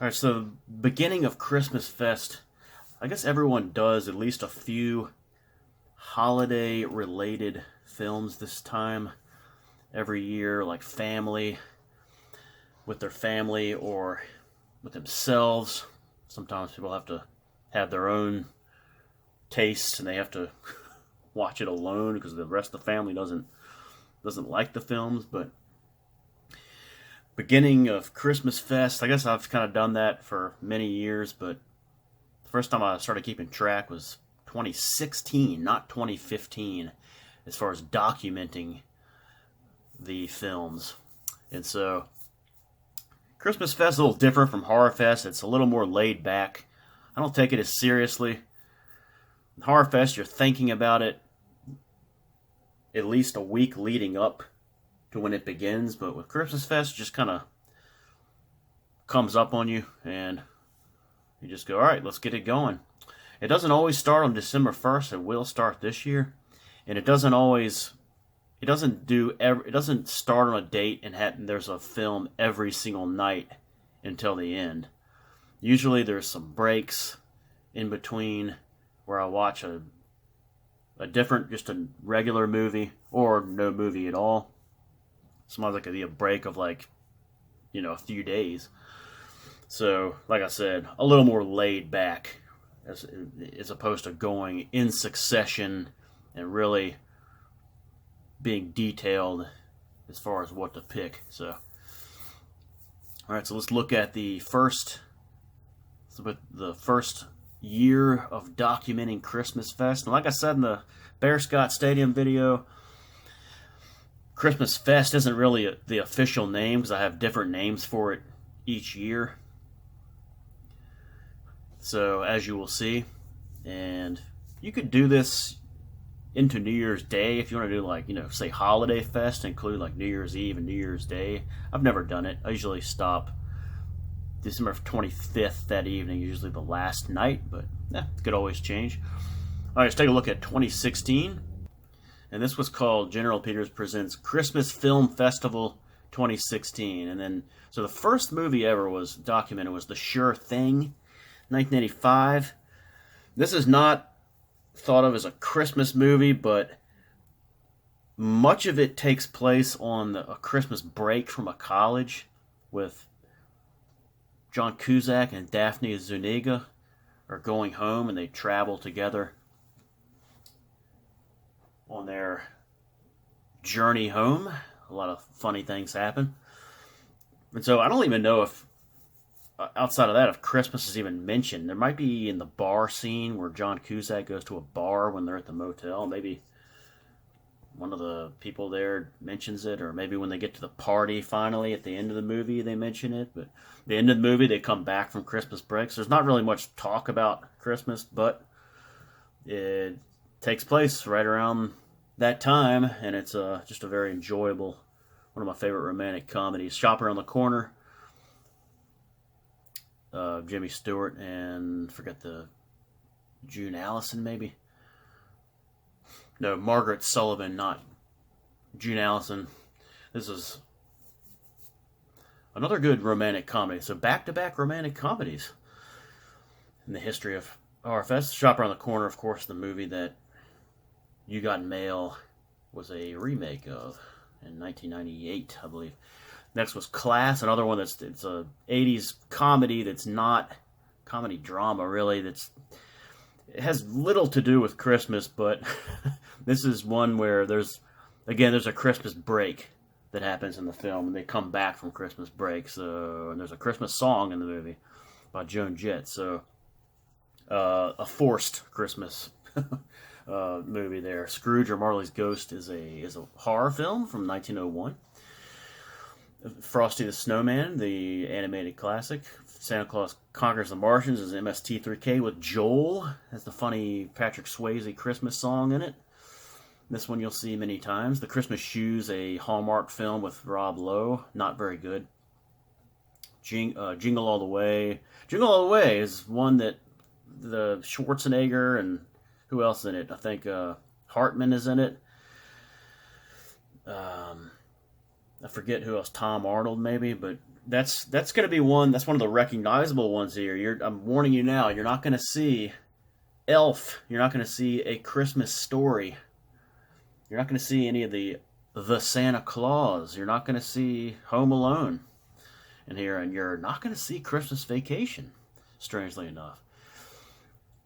All right, so the beginning of Christmas Fest, I guess everyone does at least a few holiday related films this time every year, like family, with their family or with themselves. Sometimes people have to have their own tastes and they have to watch it alone because the rest of the family doesn't like the films. But beginning of Christmas Fest, I guess I've kind of done that for many years, but the first time I started keeping track was 2016, not 2015, as far as documenting the films. And so Christmas Fest is a little different from Horror Fest. It's a little more laid back. I don't take it as seriously. In Horror Fest, you're thinking about it at least a week leading up to when it begins, but with Christmas Fest, it just kind of comes up on you, and you just go, all right, let's get it going. It doesn't always start on December 1st. It will start this year, and it doesn't start on a date and there's a film every single night until the end. Usually there's some breaks in between where I watch just a regular movie or no movie at all. Sometimes it could be a break of a few days. So, like I said, a little more laid back as opposed to going in succession and really being detailed as far as what to pick. So, all right, so let's look at the first year of documenting Christmas Fest. And like I said in the Bear Scott Stadium video, Christmas Fest isn't really the official name because I have different names for it each year. So, as you will see, and you could do this into New Year's Day if you want to do say Holiday Fest, include like New Year's Eve and New Year's Day. I've never done it. I usually stop December 25th that evening, usually the last night, but it could always change. All right, let's take a look at 2016. And this was called General Peters Presents Christmas Film Festival 2016. And then, so the first movie ever was documented was The Sure Thing, 1985. This is not thought of as a Christmas movie, but much of it takes place on a Christmas break from a college with John Cusack and Daphne Zuniga are going home, and they travel together on their journey home. A lot of funny things happen. And so I don't even know if, outside of that, if Christmas is even mentioned. There might be in the bar scene where John Cusack goes to a bar when they're at the motel. Maybe one of the people there mentions it, or maybe when they get to the party finally at the end of the movie they mention it. But at the end of the movie they come back from Christmas breaks. There's not really much talk about Christmas, but it takes place right around that time, and it's just a very enjoyable, one of my favorite romantic comedies. Shop Around the Corner, Jimmy Stewart and forget the June Allison, maybe. No, Margaret Sullivan, not June Allison. This is another good romantic comedy. So back-to-back romantic comedies in the history of RFS. Shop Around the Corner, of course, the movie that You Got Mail was a remake of in 1998, I believe. Next was Class, another one it's a 80s comedy that's not comedy drama, really. It has little to do with Christmas, but this is one where there's a Christmas break that happens in the film, and they come back from Christmas break. So, and there's a Christmas song in the movie by Joan Jett. So, a forced Christmas movie there. Scrooge or Marley's Ghost is a horror film from 1901. Frosty the Snowman, the animated classic. Santa Claus Conquers the Martians is MST3K with Joel. Has the funny Patrick Swayze Christmas song in it. This one you'll see many times. The Christmas Shoes, a Hallmark film with Rob Lowe. Not very good. Jingle All the Way. Jingle All the Way is one that the Schwarzenegger and who else in it? I think Hartman is in it. I forget who else. Tom Arnold maybe, but that's going to be one. That's one of the recognizable ones here. I'm warning you now. You're not going to see Elf. You're not going to see A Christmas Story. You're not going to see any of the Santa Claus. You're not going to see Home Alone in here, and you're not going to see Christmas Vacation. Strangely enough,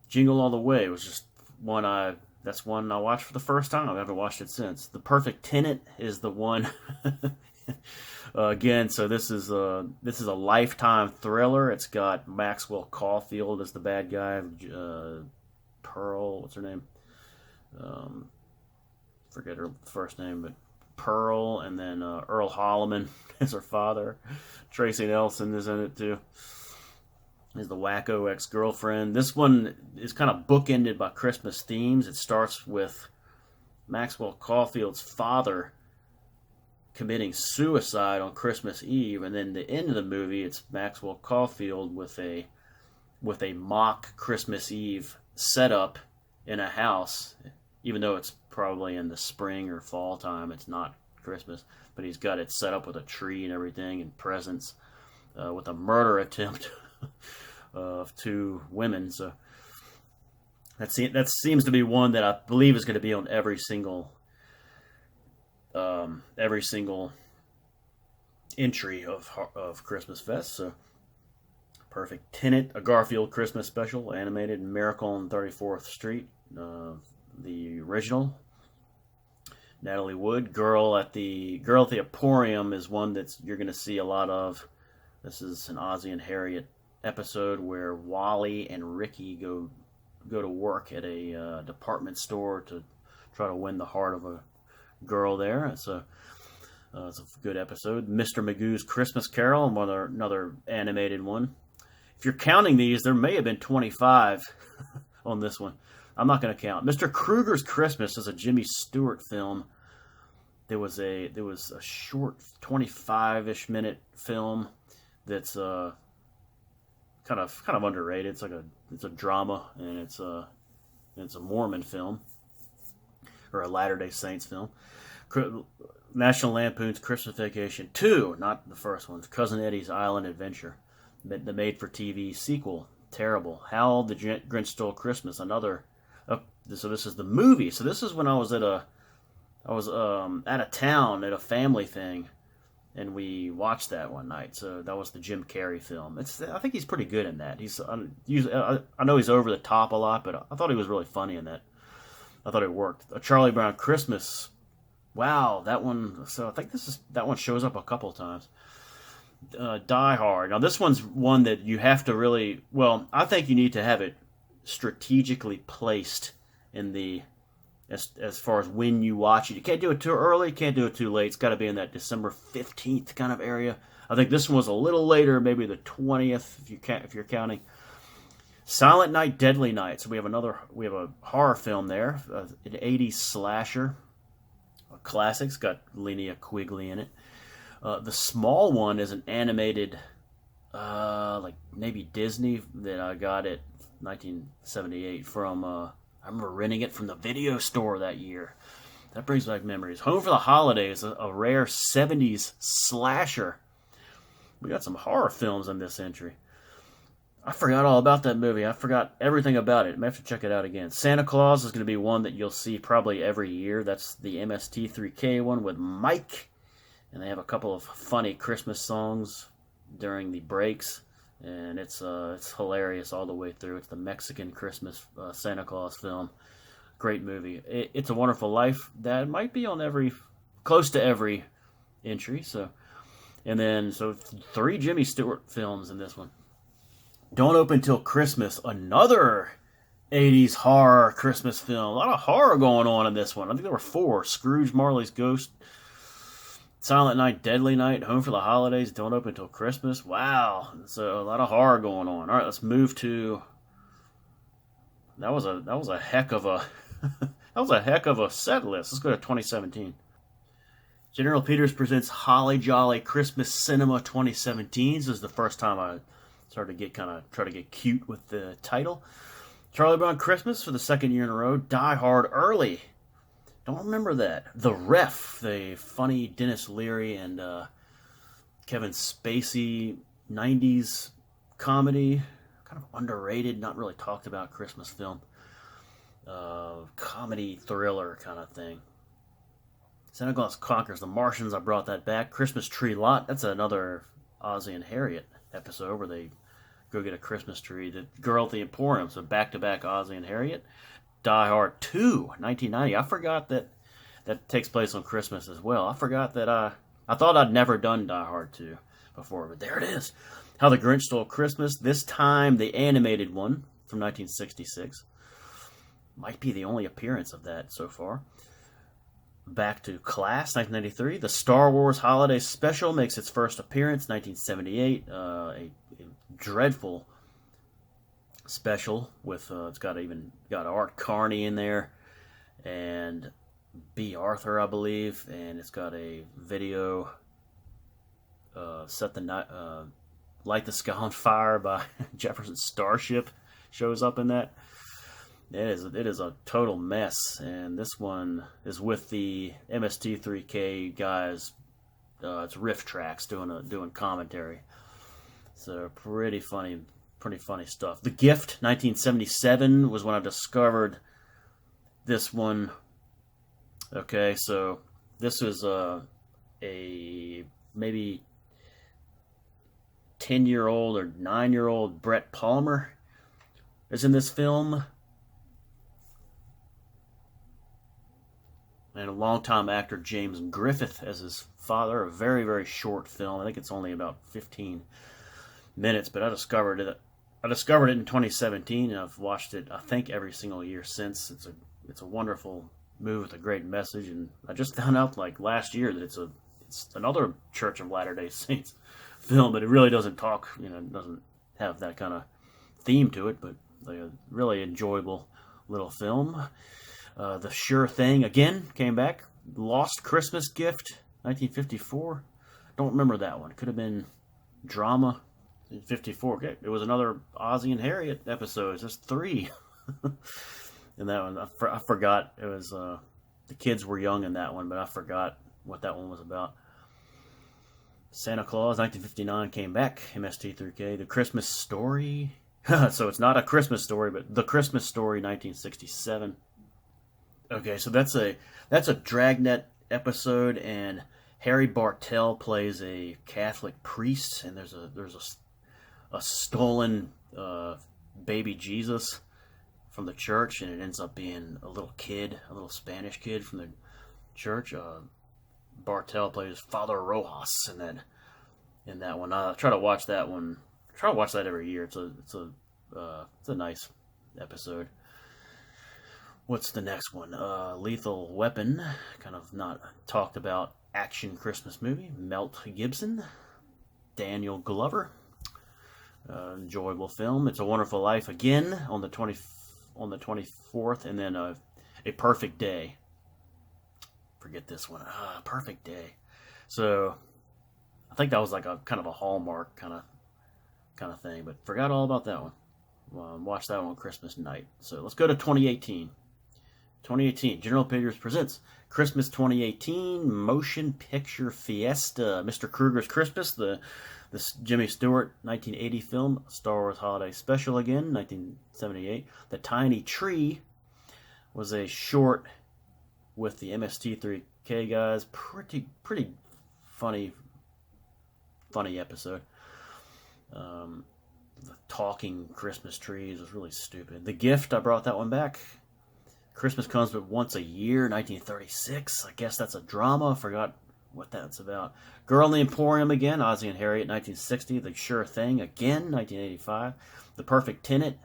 Jingle All the Way was just one. That's one I watched for the first time. I haven't watched it since. The Perfect Tenant is the one. Again, so this is a Lifetime thriller. It's got Maxwell Caulfield as the bad guy. Pearl, what's her name? Forget her first name, but Pearl, and then Earl Holliman is her father. Tracy Nelson is in it too. Is the wacko ex-girlfriend. This one is kind of bookended by Christmas themes. It starts with Maxwell Caulfield's father committing suicide on Christmas Eve, and then the end of the movie, it's Maxwell Caulfield with a mock Christmas Eve setup in a house, even though it's probably in the spring or fall time. It's not Christmas, but he's got it set up with a tree and everything and presents, with a murder attempt of two women. So that seems to be one that I believe is going to be on every single entry of ChristmasFest. So Perfect Tenant, a Garfield Christmas special, animated, Miracle on 34th Street, the original. Natalie Wood, Girl at the Emporium is one that you're going to see a lot of. This is an Ozzie and Harriet episode where Wally and Ricky go to work at a department store to try to win the heart of a girl there. It's a good episode. Mr. Magoo's Christmas Carol, another animated one. If you're counting these, there may have been 25 on this one. I'm not going to count. Mr. Krueger's Christmas is a Jimmy Stewart film. There was a short 25-ish minute film that's kind of underrated. It's a drama, and it's a Mormon film or a Latter-day Saints film. National Lampoon's Christmas Vacation 2, not the first one. Cousin Eddie's Island Adventure, the made-for-TV sequel, terrible. How the Grinch Stole Christmas, another. So this is the movie. So this is when I was at a town at a family thing, and we watched that one night. So that was the Jim Carrey film. I think he's pretty good in that. I know he's over the top a lot, but I thought he was really funny in that. I thought it worked. A Charlie Brown Christmas. Wow, that one. So I think that one shows up a couple times. Die Hard. Now this one's one that you have to really. Well, I think you need to have it strategically placed in the. As far as when you watch it, you can't do it too early, can't do it too late. It's got to be in that December 15th kind of area. I think this one was a little later, maybe the 20th if you're counting. Silent Night, Deadly Night. So we have a horror film there, an 80s slasher, a classic. It's got Linnea Quigley in it. The small one is an animated, like maybe Disney that I got at 1978 from. I remember renting it from the video store that year. That brings back memories. Home for the Holidays, a rare 70s slasher. We got some horror films in this entry. I forgot all about that movie. I forgot everything about it. I may have to check it out again. Santa Claus is going to be one that you'll see probably every year. That's the MST3K one with Mike. And they have a couple of funny Christmas songs during the breaks. And it's hilarious all the way through. It's the Mexican Christmas Santa Claus film. Great movie. It's a Wonderful Life. That might be on close to every entry. So 3 Jimmy Stewart films in this one. Don't Open Till Christmas. Another 80s horror Christmas film. A lot of horror going on in this one. I think there were 4. Scrooge Marley's Ghost. Silent Night, Deadly Night, Home for the Holidays, Don't Open Till Christmas. Wow, so a lot of horror going on. All right, let's move to. That was a heck of a set list. Let's go to 2017. General Peters presents Holly Jolly Christmas Cinema 2017. This is the first time I started to try to get cute with the title. Charlie Brown Christmas for the second year in a row. Die Hard Early. Don't remember that. The Ref, the funny Dennis Leary and Kevin Spacey 90s comedy, kind of underrated, not really talked about Christmas film. Comedy thriller kind of thing. Santa Claus Conquers the Martians, I brought that back. Christmas Tree Lot, that's another Ozzie and Harriet episode where they go get a Christmas tree. The Girl at the Emporium, so back-to-back Ozzie and Harriet. Die Hard 2, 1990. I forgot that takes place on Christmas as well. I forgot that I thought I'd never done Die Hard 2 before, but there it is. How the Grinch Stole Christmas, this time the animated one from 1966. Might be the only appearance of that so far. Back to Class, 1993. The Star Wars Holiday Special makes its first appearance, 1978. A dreadful special with it's got Art Carney in there and B. Arthur, I believe, and it's got a video Light the Sky on Fire by Jefferson Starship shows up in that. It is a total mess, and this one is with the MST3K guys. It's riff tracks doing commentary. So pretty funny stuff. The Gift, 1977 was when I discovered this one. Okay, so this is a maybe 10-year-old or 9-year-old Brett Palmer is in this film. And a longtime actor, James Griffith, as his father. A very, very short film. I think it's only about 15 minutes, but I discovered it in 2017, and I've watched it, I think, every single year since. It's a wonderful movie with a great message, and I just found out like last year that it's another Church of Latter-day Saints film, but it really doesn't talk, it doesn't have that kind of theme to it, but a really enjoyable little film. The Sure Thing, again, came back. Lost Christmas Gift, 1954. Don't remember that one. Could have been drama in 54. Okay, it was another Ozzie and Harriet episode. Just 3. In that one, I forgot. It was the kids were young in that one, but I forgot what that one was about. Santa Claus, 1959, came back. MST3K. The Christmas Story. So it's not A Christmas Story, but The Christmas Story, 1967. Okay, so that's a Dragnet episode, and Harry Bartell plays a Catholic priest, and there's a stolen baby Jesus from the church, and it ends up being a little Spanish kid from the church. Bartell plays Father Rojas in that one. I try to watch that one. I try to watch that every year. It's a nice episode. What's the next one? Lethal Weapon, kind of not talked about action Christmas movie. Mel Gibson, Daniel Glover, enjoyable film. It's a Wonderful Life again on the 24th, and then A Perfect Day. Forget this one. Perfect Day. So I think that was like a kind of a Hallmark kind of thing, but forgot all about that one. Watched that one on Christmas night. So let's go to 2018. 2018, General Pictures presents Christmas 2018 Motion Picture Fiesta. Mr. Kruger's Christmas, this Jimmy Stewart 1980 film, Star Wars Holiday Special again, 1978. The Tiny Tree was a short with the MST3K guys. Pretty funny episode. The talking Christmas trees was really stupid. The Gift, I brought that one back. Christmas Comes But Once a Year, 1936. I guess that's a drama. I forgot what that's about. Girl in the Emporium again, Ozzie and Harriet, 1960. The Sure Thing again, 1985. The Perfect Tenant,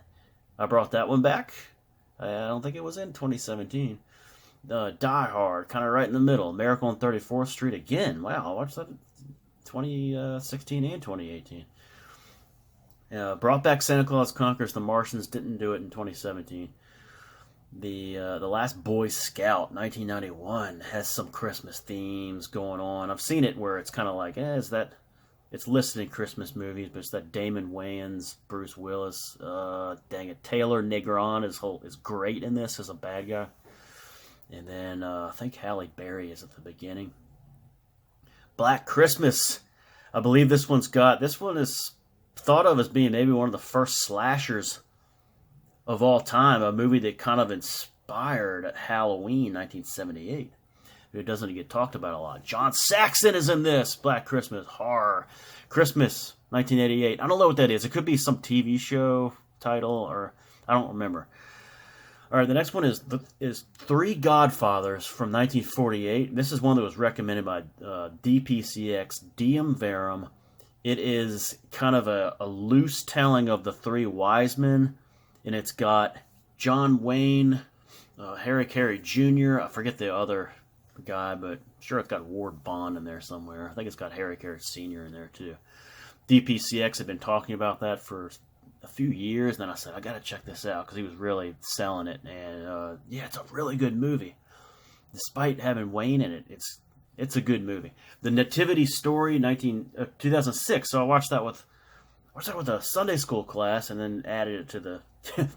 I brought that one back. I don't think it was in 2017. Die Hard, kind of right in the middle. Miracle on 34th Street again. Wow, I watched that in 2016 and 2018. Brought back Santa Claus Conquers the Martians. Didn't do it in 2017. The Last Boy Scout, 1991, has some Christmas themes going on. I've seen it where it's kind of like, it's listed in Christmas movies, but it's that Damon Wayans, Bruce Willis, dang it, Taylor Negron is great in this as a bad guy. And then I think Halle Berry is at the beginning. Black Christmas. I believe this one is thought of as being maybe one of the first slashers of all time, a movie that kind of inspired Halloween 1978. It doesn't get talked about a lot. John Saxon is in this. Black Christmas horror. Christmas 1988. I don't know what that is. It could be some TV show title, or I don't remember. All right, the next one is Three Godfathers from 1948. This is one that was recommended by DPCX, Diem Verum. It is kind of a loose telling of the three wise men, and it's got John Wayne, Harry Carey Jr., I forget the other guy, but I'm sure it's got Ward Bond in there somewhere. I think it's got Harry Carey Sr. in there too. DPCX had been talking about that for a few years, and then I said, I gotta check this out, because he was really selling it, and yeah, it's a really good movie. Despite having Wayne in it, it's a good movie. The Nativity Story, 2006, so I watched that with a Sunday school class, and then added it to the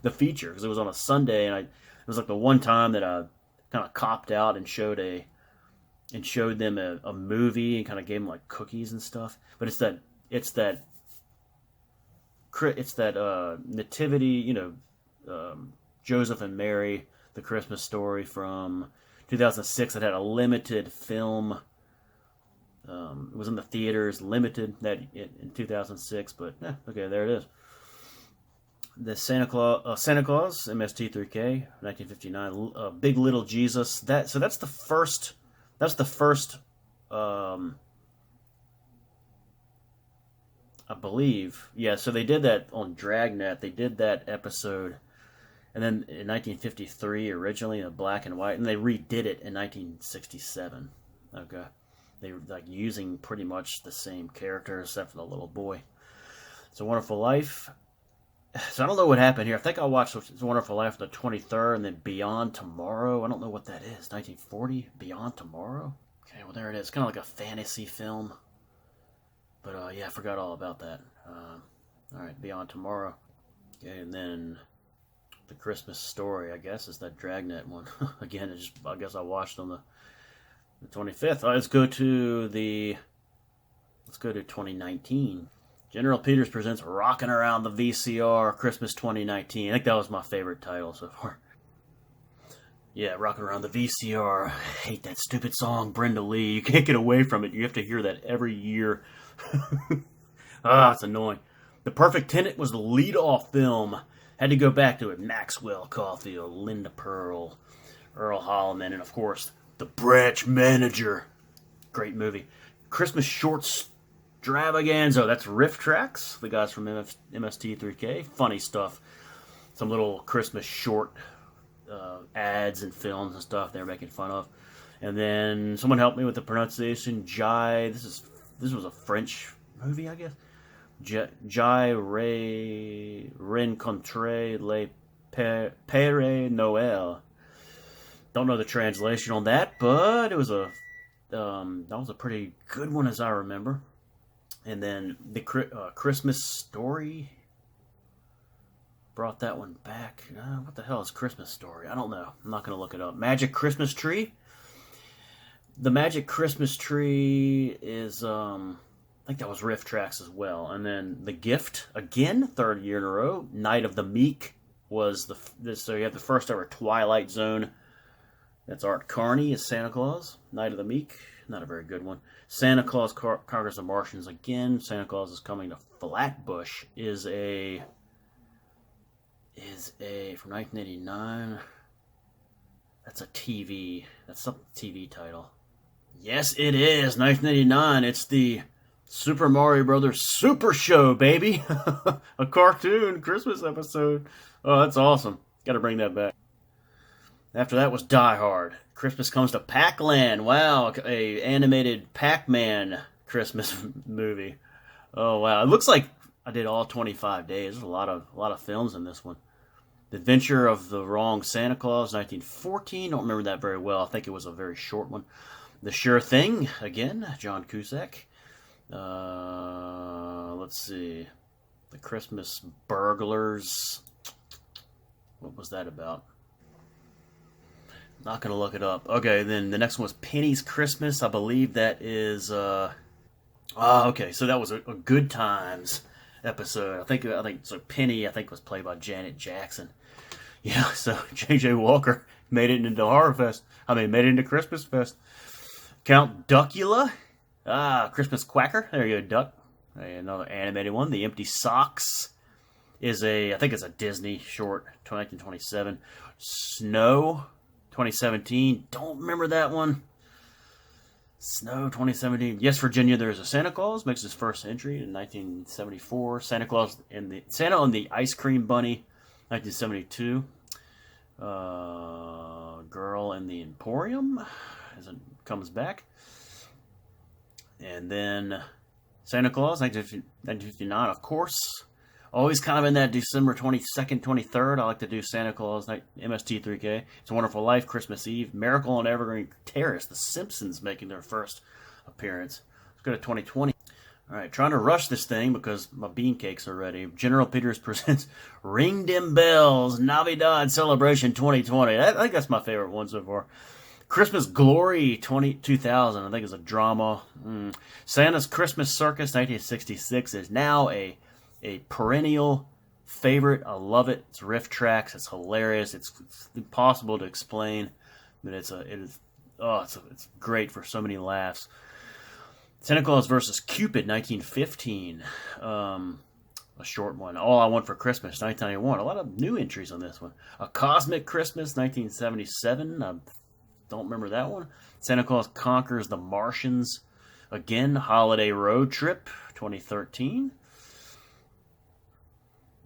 the feature, because it was on a Sunday, and it was like the one time that I kind of copped out and showed them a movie, and kind of gave them like cookies and stuff. But it's that Nativity, Joseph and Mary, the Christmas Story from 2006 that had a limited film. It was in the theaters, limited that in 2006, but okay, there it is. The Santa Claus, MST3K, 1959. Big Little Jesus. That's the first. I believe, yeah. So they did that on Dragnet. They did that episode, and then in 1953 originally in black and white, and they redid it in 1967. Okay, they were like using pretty much the same character except for the little boy. It's a Wonderful Life. So I don't know what happened here. I think I watched It's a Wonderful Life on the 23rd, and then Beyond Tomorrow. I don't know what that is. 1940? Beyond Tomorrow? Okay, well there it is. It's kind of like a fantasy film. But yeah, I forgot all about that. Alright, Beyond Tomorrow. Okay, and then The Christmas Story, I guess, is that Dragnet one. Again, I guess I watched on the 25th. Let's go to 2019. General Peters presents Rockin' Around the VCR Christmas 2019. I think that was my favorite title so far. Yeah, Rockin' Around the VCR. I hate that stupid song, Brenda Lee. You can't get away from it. You have to hear that every year. It's annoying. The Perfect Tenant was the lead-off film. Had to go back to it. Maxwell Caulfield, Linda Pearl, Earl Holliman, and of course, The Branch Manager. Great movie. Christmas Shorts Extravaganza. That's Riff Tracks, the guys from MST3K. Funny stuff. Some little Christmas short ads and films and stuff they're making fun of. And then someone helped me with the pronunciation. This was a French movie, I guess. Jai Rencontre Le Père Noël. Don't know the translation on that, but it was that was a pretty good one as I remember. And then the Christmas Story brought that one back. What the hell is Christmas Story? I don't know. I'm not going to look it up. Magic Christmas Tree. The Magic Christmas Tree is, I think that was Riff Tracks as well. And then The Gift, again, third year in a row. Night of the Meek was so you have the first ever Twilight Zone. That's Art Carney as Santa Claus. Night of the Meek, not a very good one. Santa Claus Conquers the Martians again. Santa Claus is Coming to Flatbush is a from 1989. That's a TV. That's some TV title. Yes, it is 1989. It's the Super Mario Brothers Super Show, baby. A cartoon Christmas episode. Oh, that's awesome. Got to bring that back. After that was Die Hard. Christmas Comes to Pac-Land. Wow, a animated Pac-Man Christmas movie. Oh wow, it looks like I did all 25 days. There's a lot of films in this one. The Adventure of the Wrong Santa Claus, 1914. Don't remember that very well. I think it was a very short one. The Sure Thing, again, John Cusack. Let's see. The Christmas Burglars. What was that about? Not going to look it up. Okay, then the next one was Penny's Christmas. I believe that is Okay, so that was a Good Times episode. I think so. Penny, I think, was played by Janet Jackson. Yeah, so J.J. Walker made it into Horror Fest. I mean, made it into Christmas Fest. Count Duckula, Christmas Quacker. There you go, Duck. Another animated one. The Empty Socks is I think it's a Disney short, 1927. Snow, 2017. Don't remember that one. Snow 2017. Yes, Virginia. There's a Santa Claus makes his first entry in 1974. Santa and the Ice Cream Bunny, 1972. Girl in the Emporium comes back, and then Santa Claus 1959. Of course, always kind of in that December 22nd, 23rd. I like to do Santa Claus MST3K. It's a Wonderful Life, Christmas Eve, Miracle on Evergreen Terrace. The Simpsons making their first appearance. Let's go to 2020. All right, trying to rush this thing because my bean cakes are ready. General Peters presents Ring Dem Bells Navidad Celebration 2020. I think that's my favorite one so far. Christmas Glory 2000, I think is a drama. Santa's Christmas Circus 1966 is now a perennial favorite. I love it. It's riff tracks. It's hilarious. It's impossible to explain, but it's great for so many laughs. Santa Claus versus Cupid 1915, a short one. All I Want for Christmas 1991. A lot of new entries on this one. A Cosmic Christmas 1977. I don't remember that one. Santa Claus Conquers the Martians. Again, Holiday Road Trip 2013.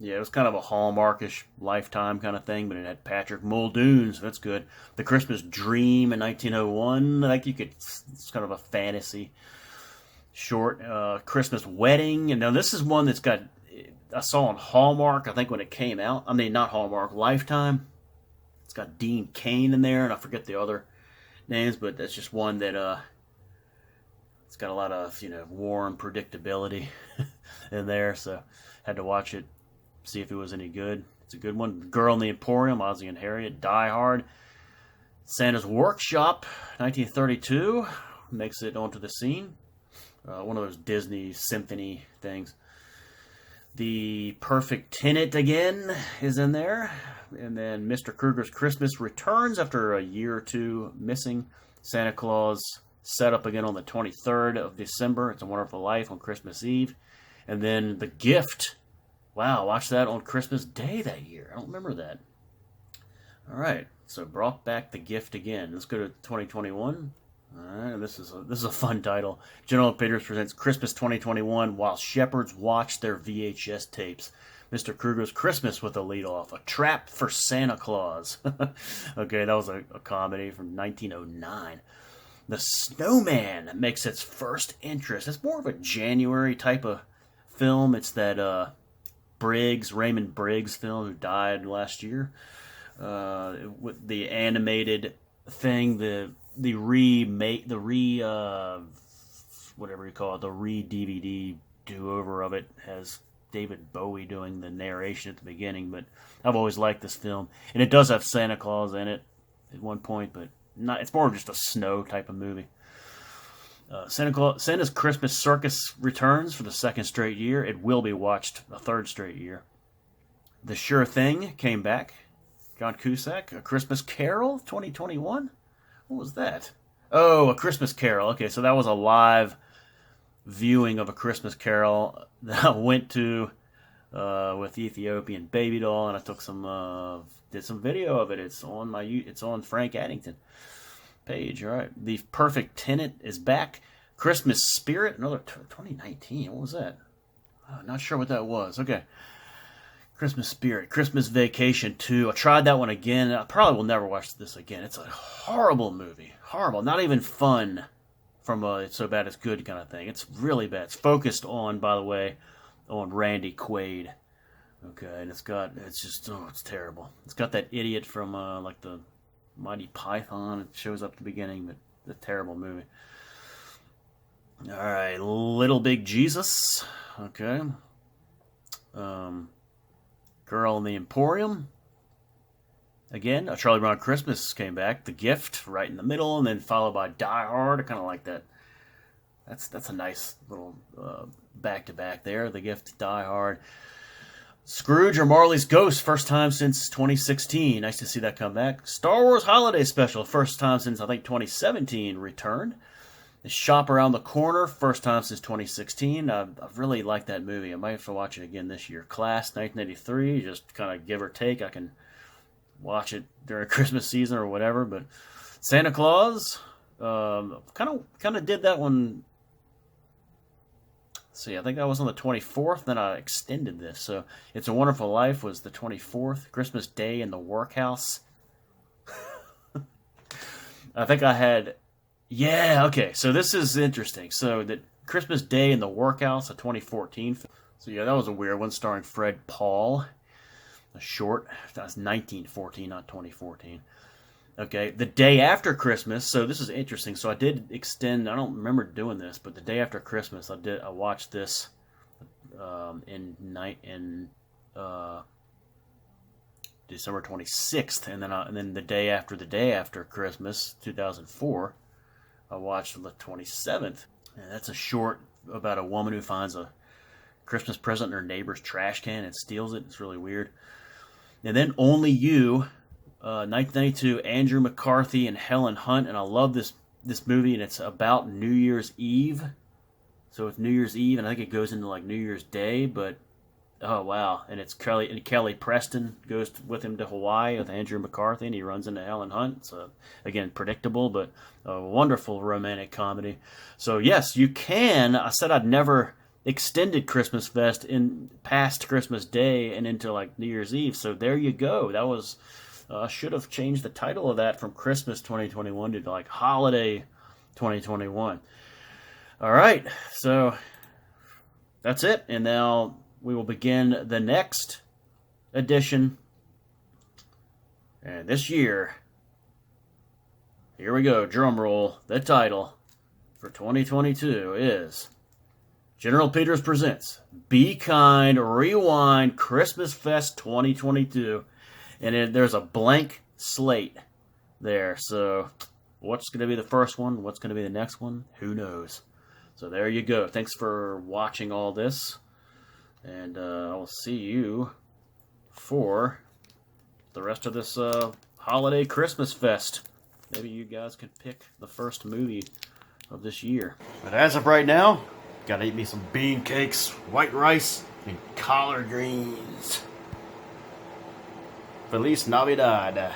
Yeah, it was kind of a Hallmarkish Lifetime kind of thing, but it had Patrick Muldoon, so that's good. The Christmas Dream in 1901. It's kind of a fantasy short. Christmas Wedding. And now this is one I saw on Hallmark, I think, when it came out. I mean, not Hallmark, Lifetime. It's got Dean Cain in there, and I forget the other names, but that's just one that it's got a lot of warm predictability in there, so had to watch it, see if it was any good. It's a good one. Girl in the Emporium, Ozzie and Harriet. Die Hard. Santa's Workshop 1932 makes it onto the scene. One of those Disney symphony things. The Perfect Tenant again is in there. And then Mr. Krueger's Christmas returns after a year or two missing. Santa Claus set up again on the 23rd of December. It's a Wonderful Life on Christmas Eve. And then The Gift. Wow, watch that on Christmas Day that year. I don't remember that. All right, so brought back The Gift again. Let's go to 2021. All right, this is a fun title. General Peters presents Christmas 2021 while shepherds watch their VHS tapes. Mr. Krueger's Christmas with a lead off. A Trap for Santa Claus. Okay, that was a comedy from 1909. The Snowman makes its first entrance. It's more of a January type of film. It's that Raymond Briggs film who died last year. With the animated thing, whatever you call it, the re-DVD do-over of it has David Bowie doing the narration at the beginning, but I've always liked this film. And it does have Santa Claus in it at one point, but it's more of just a snow type of movie. Santa's Christmas Circus returns for the second straight year. It will be watched a third straight year. The Sure Thing came back. John Cusack. A Christmas Carol 2021. What was that? Oh, A Christmas Carol. Okay, so that was a live viewing of A Christmas Carol that I went to with Ethiopian Baby Doll, and I took did some video of it. It's on Frank Addington page. All right, The Perfect Tenant is back. Christmas Spirit, another 2019. What was that? Not sure what that was. Okay. Christmas Spirit, Christmas Vacation 2. I tried that one again. I probably will never watch this again. It's a horrible movie. Horrible. Not even fun from a it's so bad it's good kind of thing. It's really bad. It's focused on, by the way, on Randy Quaid. Okay, and it's terrible. It's got that idiot from like the Mighty Python. It shows up at the beginning, but it's a terrible movie. All right, Little Big Jesus. Okay. Girl in the Emporium. Again, A Charlie Brown Christmas came back. The Gift right in the middle, and then followed by Die Hard. I kind of like that That's a nice little back to back there. The Gift, Die Hard, Scrooge or Marley's Ghost, first time since 2016. Nice to see that come back. Star Wars Holiday Special, first time since I think 2017. Returned. The Shop Around the Corner, first time since 2016. I really like that movie. I might have to watch it again this year. Class, 1983, just kind of give or take. I can watch it during Christmas season or whatever. But Santa Claus, kind of did that one. See, I think that was on the 24th. Then I extended this. So It's a Wonderful Life was the 24th. Christmas Day in the Workhouse. I think I had. Yeah, okay. So this is interesting. So the Christmas Day in the Workhouse of 2014. So yeah, that was a weird one, starring Fred Paul. A short. That was 1914, not 2014. Okay, the day after Christmas. So this is interesting. So I did extend. I don't remember doing this, but the day after Christmas, I watched this in December 26th, and then the day after Christmas, 2004, I watched the 27th. And that's a short about a woman who finds a Christmas present in her neighbor's trash can and steals it. It's really weird. And then Only You. 1992, Andrew McCarthy and Helen Hunt, and I love this movie, and it's about New Year's Eve. So it's New Year's Eve, and I think it goes into like New Year's Day, but oh wow! And it's Kelly Preston goes with him to Hawaii with Andrew McCarthy, and he runs into Helen Hunt. So again, predictable, but a wonderful romantic comedy. So yes, you can. I said I'd never extended ChristmasFest in past Christmas Day and into like New Year's Eve. So there you go. That was. Should have changed the title of that from Christmas 2021 to like Holiday 2021. All right, so that's it. And now we will begin the next edition. And this year, here we go, drum roll, the title for 2022 is General Peters Presents Be Kind, Rewind, ChristmasFest 2022. And there's a blank slate there. So what's going to be the first one? What's going to be the next one? Who knows? So there you go. Thanks for watching all this. And I will see you for the rest of this holiday Christmas fest. Maybe you guys could pick the first movie of this year. But as of right now, gotta eat me some bean cakes, white rice, and collard greens. Feliz Navidad.